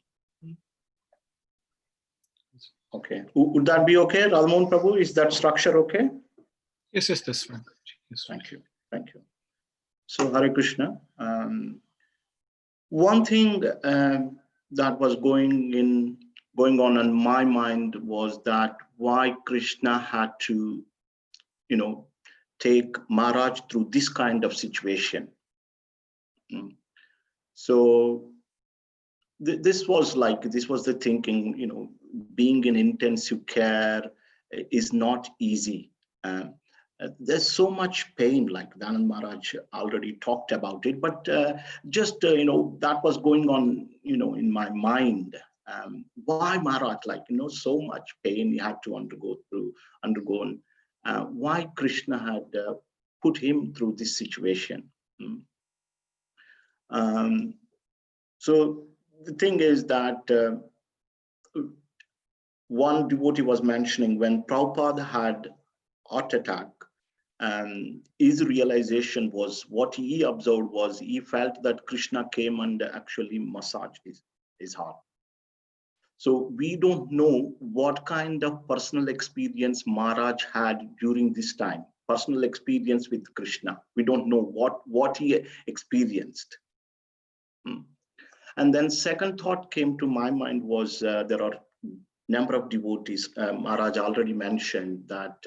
Okay, would that be okay, Radhamohan Prabhu? Is that structure okay? Yes, that's fine. Yes. Thank you, thank you. So Hare Krishna. One thing that was going on in my mind was that why Krishna had to, take Maharaj through this kind of situation. So this was the thinking, being in intensive care is not easy. There's so much pain, like Dhanand Maharaj already talked about it, but just, that was going on, in my mind. Why Maharaj, so much pain he had to undergo. Why Krishna had put him through this situation. So the thing is that one devotee was mentioning when Prabhupada had heart attack, his realization was, what he observed was, he felt that Krishna came and actually massaged his heart. So we don't know what kind of personal experience Maharaj had during this time, personal experience with Krishna. We don't know what he experienced. And then second thought came to my mind was there are number of devotees. Maharaj already mentioned that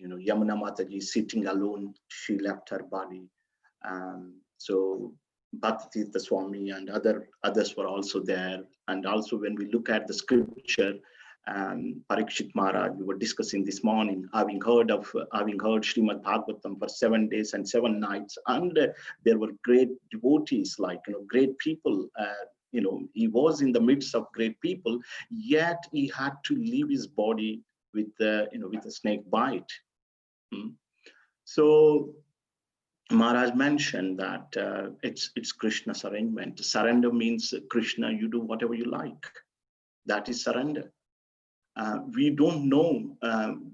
Yamuna Mataji sitting alone, she left her body. So Bhakti Charu Swami and others were also there. And also when we look at the scripture, Parikshit Maharaj, we were discussing this morning, having heard Srimad Bhagavatam for 7 days and 7 nights, and there were great devotees, like great people. He was in the midst of great people, yet he had to leave his body with a snake bite. So Maharaj mentioned that it's Krishna's arrangement. Surrender means Krishna, you do whatever you like. That is surrender. We don't know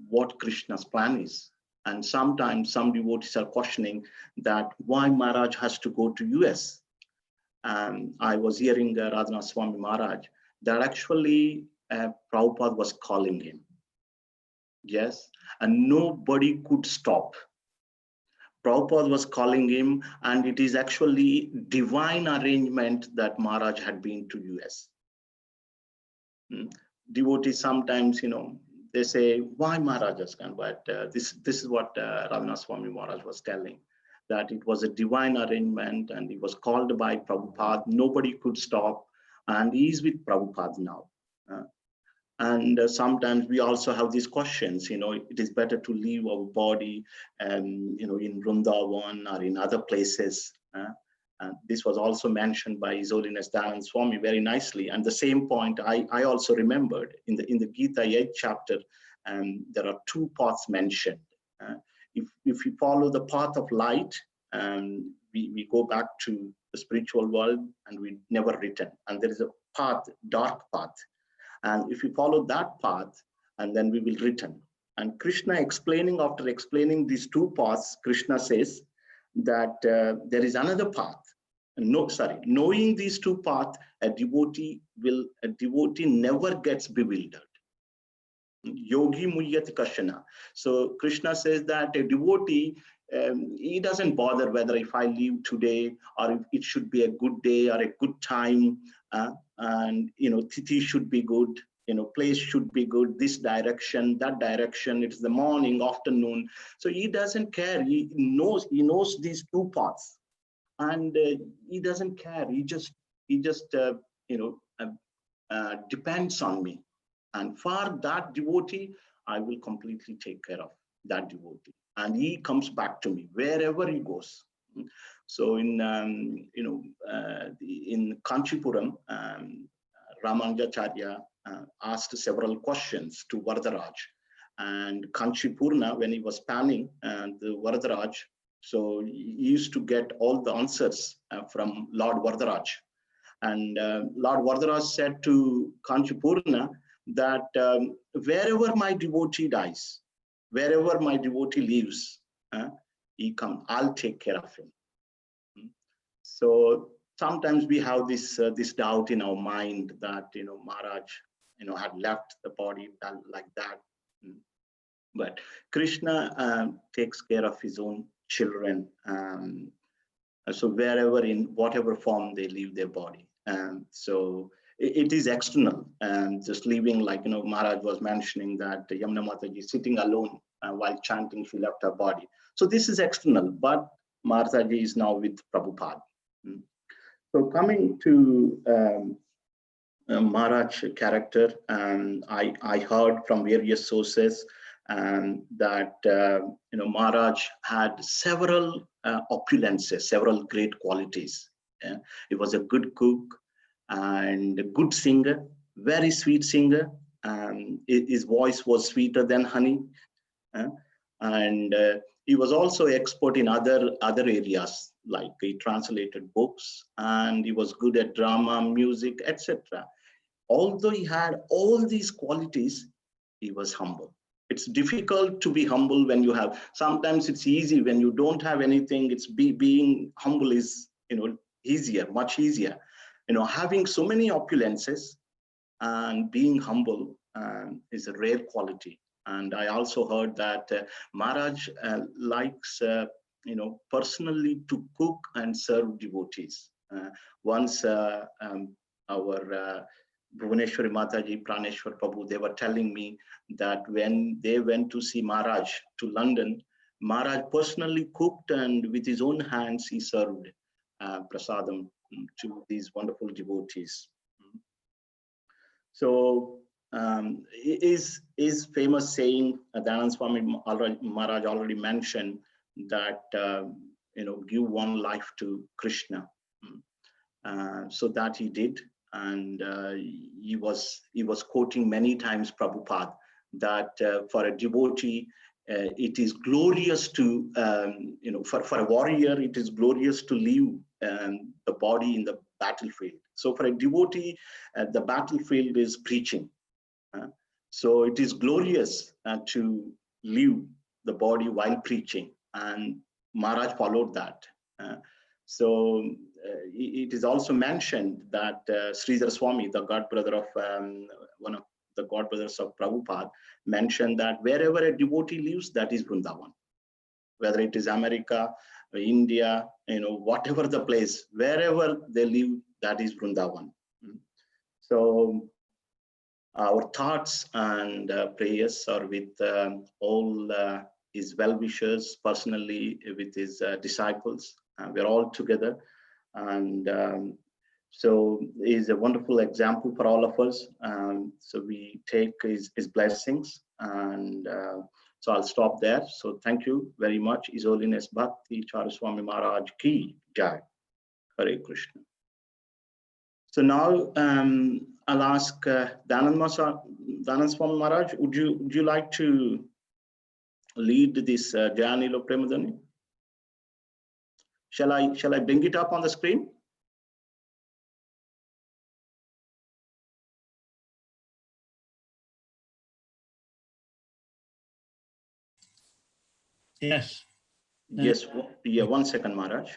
what Krishna's plan is. And sometimes some devotees are questioning that why Maharaj has to go to US. I was hearing Radhanath Swami Maharaj that actually Prabhupada was calling him. Yes, and nobody could stop. Prabhupada was calling him, and it is actually divine arrangement that Maharaj had been to US. Devotees sometimes, they say, why Maharaj has gone? But this is what Radhanath Swami Maharaj was telling, that it was a divine arrangement and he was called by Prabhupada. Nobody could stop, and he is with Prabhupada now. And sometimes we also have these questions, it is better to leave our body, in Vrindavan or in other places. This was also mentioned by His Holiness Dayananda Swami very nicely. And the same point I also remembered in the Gita 8th chapter, there are 2 paths mentioned. If you follow the path of light, we go back to the spiritual world and we never return. And there is a path, dark path. And if you follow that path, and then we will return. And Krishna after explaining these 2 paths, Krishna says that there is another path. Knowing these 2 paths, a devotee never gets bewildered. Yogi Muhyati Kashana. So Krishna says that a devotee, he doesn't bother whether if I leave today or if it should be a good day or a good time, and tithi should be good, place should be good, this direction, that direction, it's the morning, afternoon. So he doesn't care. He knows these 2 paths, and he doesn't care. He just depends on me. And for that devotee, I will completely take care of that devotee. And he comes back to me wherever he goes. So in Kanchipuram, Ramanujacharya asked several questions to Varadaraj. And Kanchipurna, when he was panning the Varadaraj, so he used to get all the answers from Lord Varadaraj. And Lord Varadaraj said to Kanchipurna that wherever my devotee dies, wherever my devotee lives, he comes, I'll take care of him. So sometimes we have this doubt in our mind that Maharaj had left the body like that. But Krishna takes care of his own children. So wherever, in whatever form they leave their body. So it is external, just leaving, like Maharaj was mentioning that Yamuna Mataji sitting alone while chanting, she left her body. So this is external, but Mataji is now with Prabhupada. So coming to Maharaj character, I heard from various sources that Maharaj had several opulences, several great qualities. He was a good cook and a good singer, very sweet singer. His voice was sweeter than honey. And He was also expert in other areas, like he translated books and he was good at drama, music, etc. Although he had all these qualities, he was humble. It's difficult to be humble when you have, sometimes it's easy when you don't have anything. It's being humble is, easier, much easier. Having so many opulences and being humble is a rare quality. And I also heard that Maharaj likes, personally to cook and serve devotees. Once our Bhuvaneshwari Mataji, Praneshwar Prabhu, they were telling me that when they went to see Maharaj to London, Maharaj personally cooked and with his own hands he served prasadam to these wonderful devotees. So is famous saying, Dayananda Swami Maharaj already mentioned that give one life to Krishna. So that he did, and he was quoting many times Prabhupada that for a devotee it is glorious to for a warrior it is glorious to leave the body in the battlefield. So for a devotee, the battlefield is preaching. So it is glorious to leave the body while preaching, and Maharaj followed that. So it is also mentioned that Sridhar Swami, the god brother of one of the god brothers of Prabhupada, mentioned that wherever a devotee lives, that is Vrindavan. Whether it is America, India, whatever the place, wherever they live, that is Vrindavan. So our thoughts and prayers are with all his well-wishers, personally with his disciples. We're all together, and so he's a wonderful example for all of us. So we take his blessings, and so I'll stop there. So thank you very much. His Holiness Bhakti Charu Swami Maharaj ki Jai. Hare Krishna. So now I'll ask Dayananda Swami Maharaj, would you like to lead this Jayanilo Premadani? Shall I bring it up on the screen? Yes. Yes. Yeah. 1 second, Maharaj.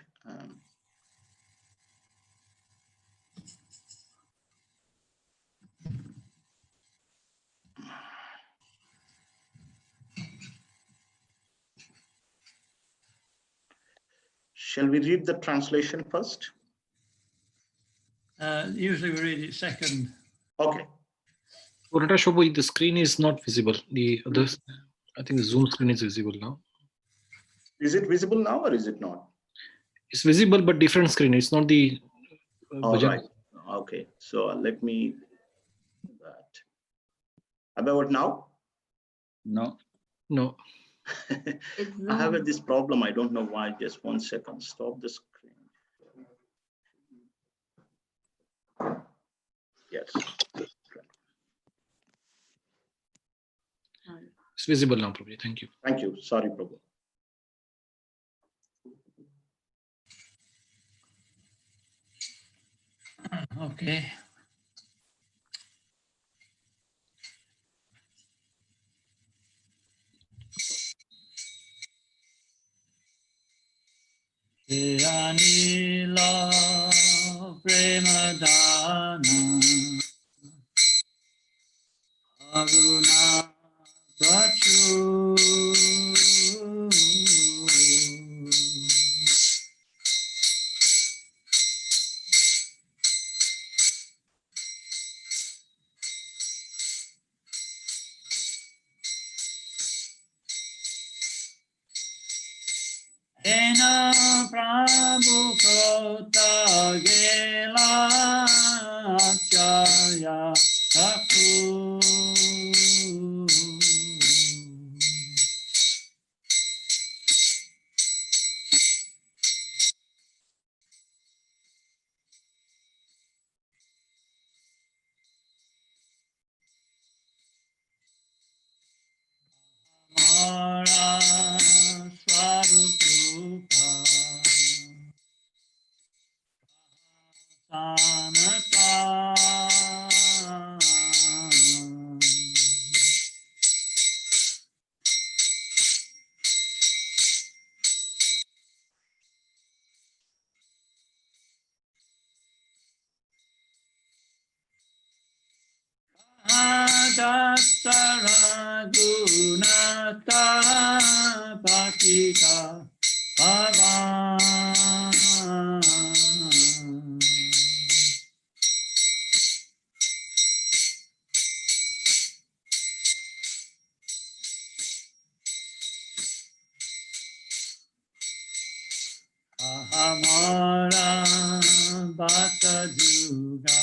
Shall we read the translation first? Usually we read it second. Okay. Shobhu, the screen is not visible. The others, I think the Zoom screen is visible now. Is it visible now or is it not? It's visible, but different screen. It's not the. All right. Okay. So let me do that. About now? No. No. I have this problem. I don't know why. Just 1 second. Stop the screen. Yes. It's visible now, Prabhu. Thank you. Thank you. Sorry, Prabhu. Okay. Jayanila Premadana Aruna Prachu Ena Prabhu Kota Gela Acharya Thakur Mara Adastara gunata patita bhavan. Ahamara bata juga.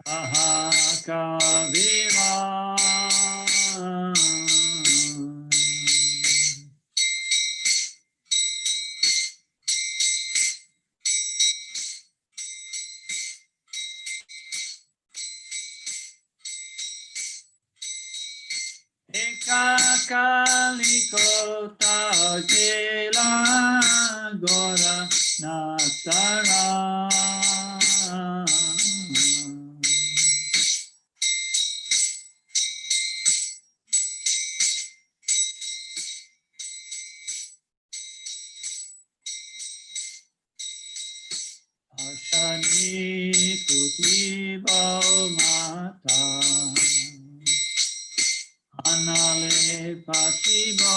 Ahakavira. Ekakalikota jela gora natara. Ashani kutibo mata. Anale pasibo.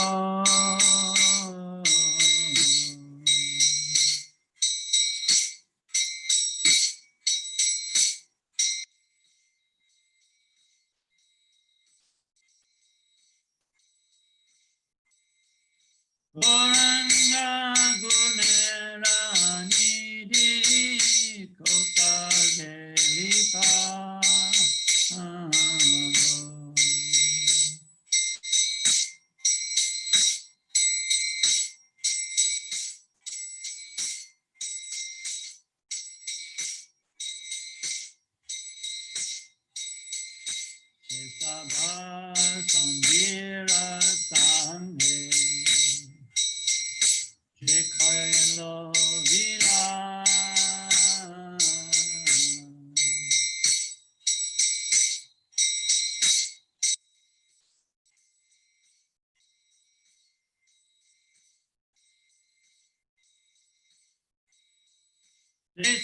Goranga gunera nidi kota gelipa. Sabha Sandira Sanghe Shekhailo Vila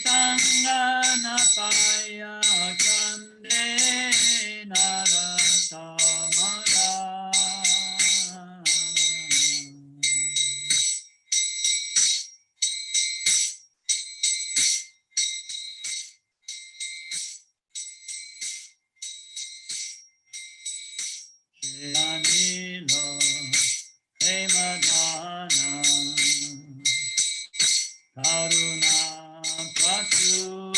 Sangana Paya Chande Naratamara. Anilo Hemadana Karuna Prachu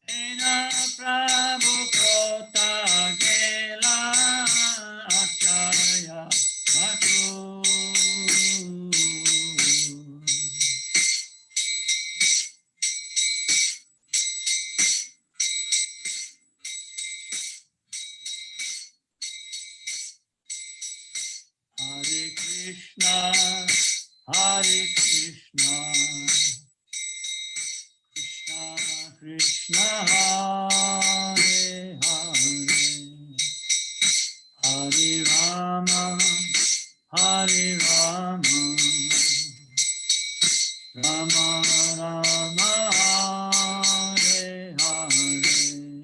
Ena Prabhu Kota Gela Acharya Prachu. Hare Krishna, Hare Krishna, Krishna Krishna, Hare Hare, Hare Rama, Hare Rama, Rama Rama, Hare Hare.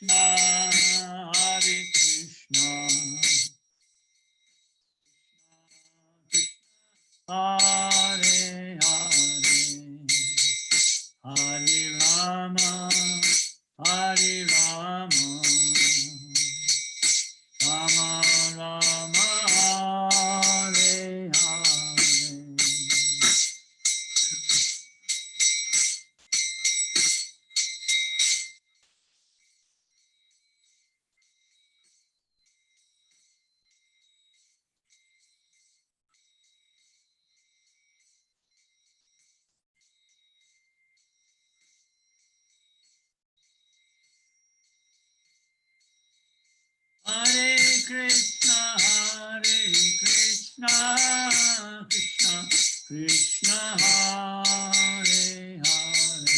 Hare Krishna, Krishna Krishna, Hare Hare,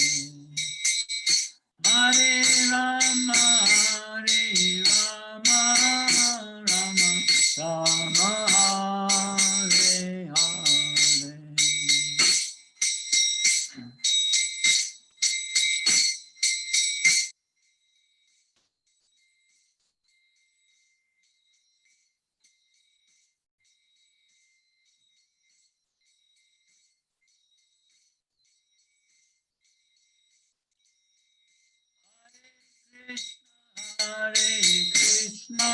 Hare Rama, Rama Rama, Hare Hare. Hare Krishna,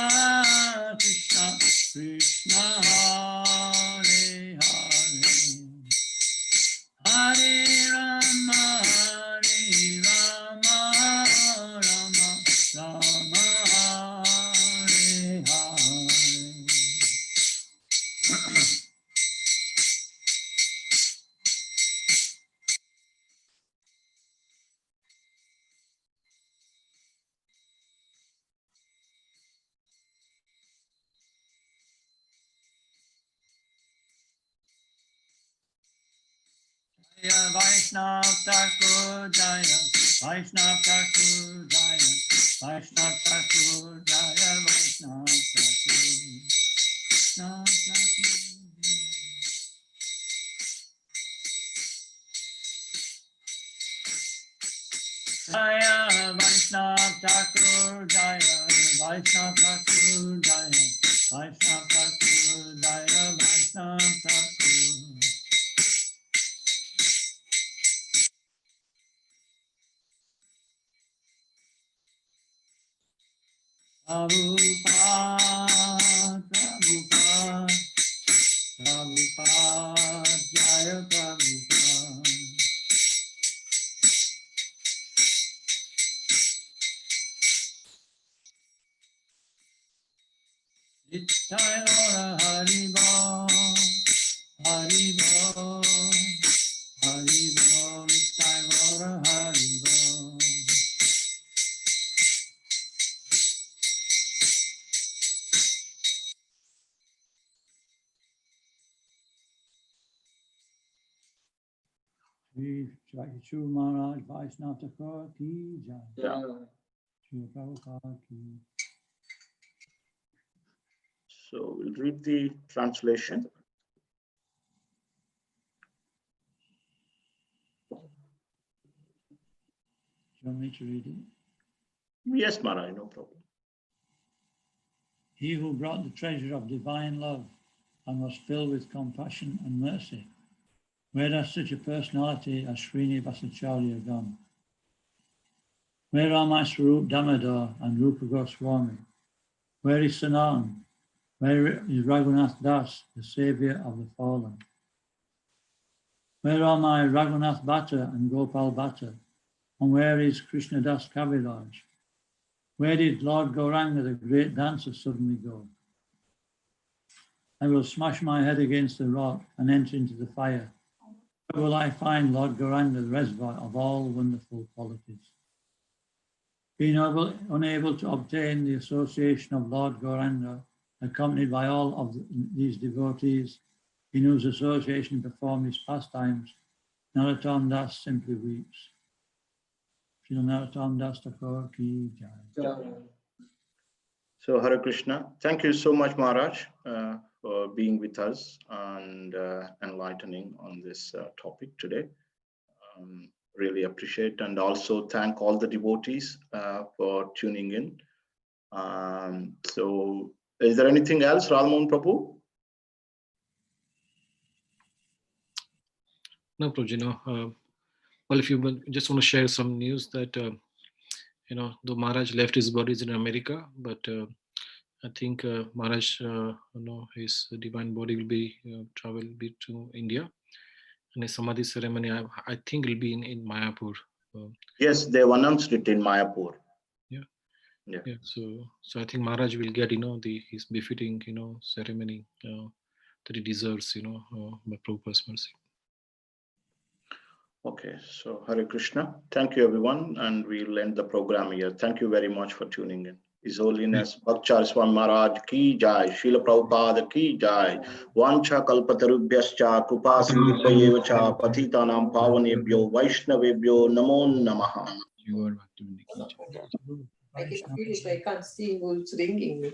Krishna Krishna, Hare Hare, Hare Rama, Rama Rama, Hare Hare. Jaya Vaishnav Thakur Jaya, Vaishnav Thakur Jaya, Vaishnav Thakur Jaya, Vaishnav Thakur, Vaishnav Thakur. Jaya Vaishnav Thakur Jaya, Vaishnav Thakur Jaya, Vaishnav Thakur Jaya, Vaishnav Thakur. Prabhupada, Prabhupada, Prabhupada, Jaya Prabhupada. Nitai Lora Haribo, Haribo, Haribo, Nitai Lora Haribo. Shri Bhakti Charu Maharaj Vaishnava Thakur ki jai. Shri Prabhupada ki. So we'll read the translation. Do you want me to read it? Yes, Maharaj, no problem. He who brought the treasure of divine love and was filled with compassion and mercy, where has such a personality as Srinivasacharya gone? Where are my Swarup Damodar and Rupa Goswami? Where is Sanam? Where is Raghunath Das, the saviour of the fallen? Where are my Raghunath Bhatta and Gopal Bhatta? And where is Krishna Das Kaviraj? Where did Lord Gauranga, the great dancer, suddenly go? I will smash my head against the rock and enter into the fire. Where will I find Lord Gauranga, the reservoir of all wonderful qualities? Being unable to obtain the association of Lord Gauranga, accompanied by all of these devotees, in whose association he performed his pastimes, Narottam Das simply weeps. Shri Narottam Das Thakur ki jai. So Hare Krishna, thank you so much, Maharaj, for being with us and enlightening on this topic today. really appreciate, and also thank all the devotees for tuning in. So is there anything else, Radhamohan Prabhu? No, Prabhuji, no. Well, if you just want to share some news that, the Maharaj left his bodies in America, but I think Maharaj, his divine body will be travel to India, and a Samadhi ceremony, I think, will be in Mayapur. Yes, they've announced it in Mayapur. Yeah. So I think Maharaj will get, his befitting, ceremony that he deserves, by Prabhupada's mercy. Okay, so Hare Krishna. Thank you, everyone, and we'll end the program here. Thank you very much for tuning in. His Holiness Bhakti Charu Swami Maharaj ki jai, Srila Prabhupada ki jai, Vancha kalpatarubhyascha krupa sindhubhyayevacha patitanam pavanebhyo vaishnavebhyo namo namaha. You are Bhakti Vrinda ki jai. I can feel it, I can't see who's ringing me.